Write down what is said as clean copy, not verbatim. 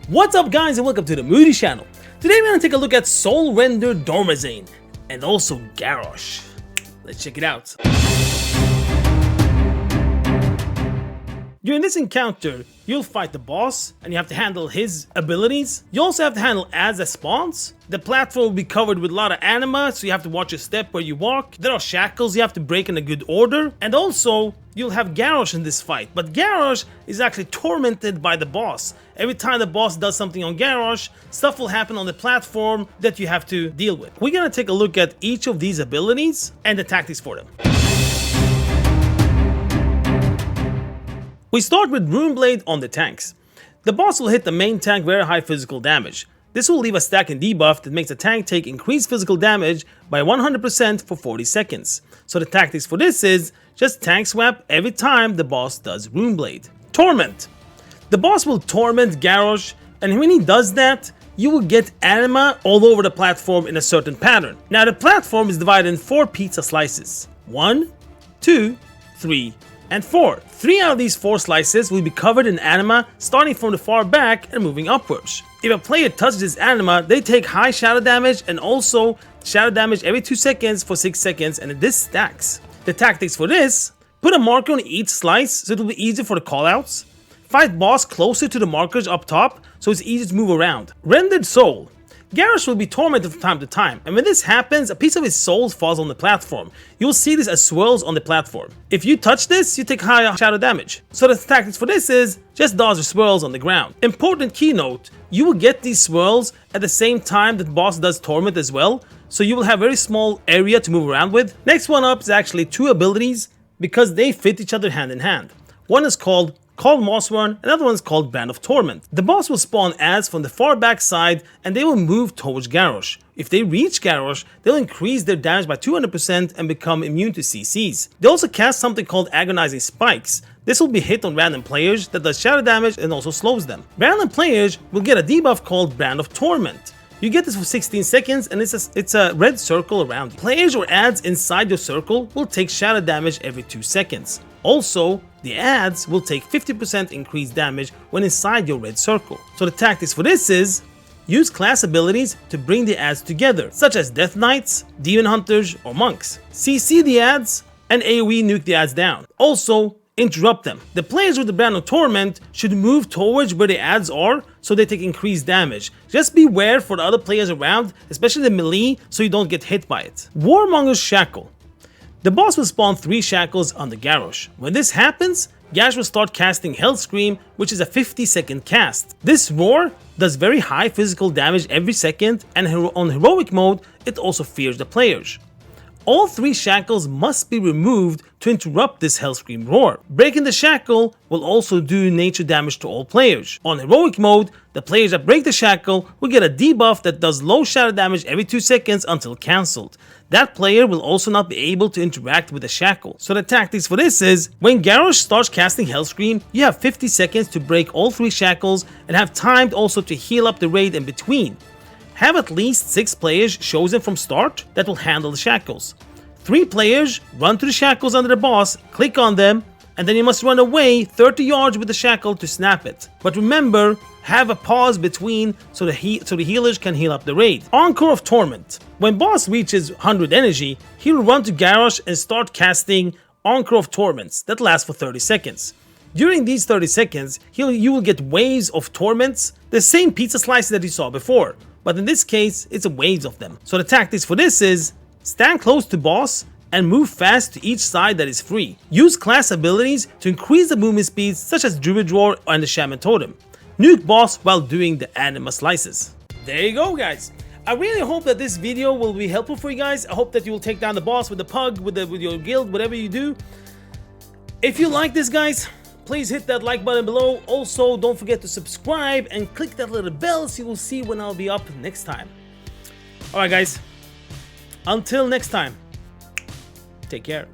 What's up guys and welcome to the Moody channel. Today we're going to take a look at Soulrender Dormazain and also Garrosh. Let's check it out. During this encounter, you'll fight the boss and you have to handle his abilities. You also have to handle ads that spawns. The platform will be covered with a lot of anima, so you have to watch your step where you walk. There are shackles you have to break in a good order. And also, you'll have Garrosh in this fight. But Garrosh is actually tormented by the boss. Every time the boss does something on Garrosh, stuff will happen on the platform that you have to deal with. We're gonna take a look at each of these abilities and the tactics for them. We start with Ruinblade on the tanks. The boss will hit the main tank very high physical damage. This will leave a stack in debuff that makes the tank take increased physical damage by 100% for 40 seconds. So the tactics for this is just tank swap every time the boss does Ruinblade. Torment. The boss will torment Garrosh, and when he does that, you will get anima all over the platform in a certain pattern. Now the platform is divided in 4 pizza slices. 1, 2, 3, and 4. 3 out of these 4 slices will be covered in anima starting from the far back and moving upwards. If a player touches this anima, they take high shadow damage and also shadow damage every 2 seconds for 6 seconds, and this stacks. The tactics for this: put a marker on each slice so it will be easier for the callouts. Fight boss closer to the markers up top so it's easy to move around. Rendered Soul. Garrosh will be tormented from time to time, and when this happens, a piece of his soul falls on the platform. You'll see this as swirls on the platform. If you touch this, you take high shadow damage. So the tactics for this is just dodge the swirls on the ground. Important keynote: you will get these swirls at the same time that the boss does torment as well, so you will have a very small area to move around with. Next one up is actually 2 abilities because they fit each other hand in hand. One is called Mawsworn, another one is called Encore of Torment. The boss will spawn ads from the far back side and they will move towards Garrosh. If they reach Garrosh, they'll increase their damage by 200% and become immune to CCs. They also cast something called Agonizing Spikes. This will be hit on random players that does shadow damage and also slows them. Random players will get a debuff called Encore of Torment. You get this for 16 seconds and it's a red circle around you. Players or ads inside your circle will take shadow damage every 2 seconds. Also, the ads will take 50% increased damage when inside your red circle. So the tactics for this is use class abilities to bring the ads together, such as Death Knights, Demon Hunters, or Monks. CC the ads and AoE nuke the ads down. Also, interrupt them. The players with the Brand of Torment should move towards where the ads are so they take increased damage. Just beware for the other players around, especially the melee, so you don't get hit by it. Warmonder's Shackle. The boss will spawn 3 shackles on the Garrosh. When this happens, Garrosh will start casting Hell Scream, which is a 50-second cast. This roar does very high physical damage every second, and on heroic mode, it also fears the players. All 3 shackles must be removed to interrupt this Hellscream roar. Breaking the shackle will also do nature damage to all players. On heroic mode, the players that break the shackle will get a debuff that does low shadow damage every 2 seconds until cancelled. That player will also not be able to interact with the shackle. So the tactics for this is, when Garrosh starts casting Hellscream, you have 50 seconds to break all 3 shackles and have time also to heal up the raid in between. Have at least 6 players chosen from start that will handle the shackles. 3 players run to the shackles under the boss, click on them, and then you must run away 30 yards with the shackle to snap it. But remember, have a pause between so the healers can heal up the raid. Encore of Torment. When boss reaches 100 energy, he will run to Garrosh and start casting Encore of Torments that last for 30 seconds. During these 30 seconds, you will get waves of torments, the same pizza slices that you saw before. But in this case, it's waves of them. So the tactics for this is stand close to boss and move fast to each side that is free. Use class abilities to increase the movement speeds such as Druid Roar and the Shaman Totem. Nuke boss while doing the anima slices. There you go guys. I really hope that this video will be helpful for you guys. I hope that you will take down the boss with the pug, with your guild, whatever you do. If you like this guys, please hit that like button below. Also, don't forget to subscribe and click that little bell so you will see when I'll be up next time. Alright guys, until next time, take care.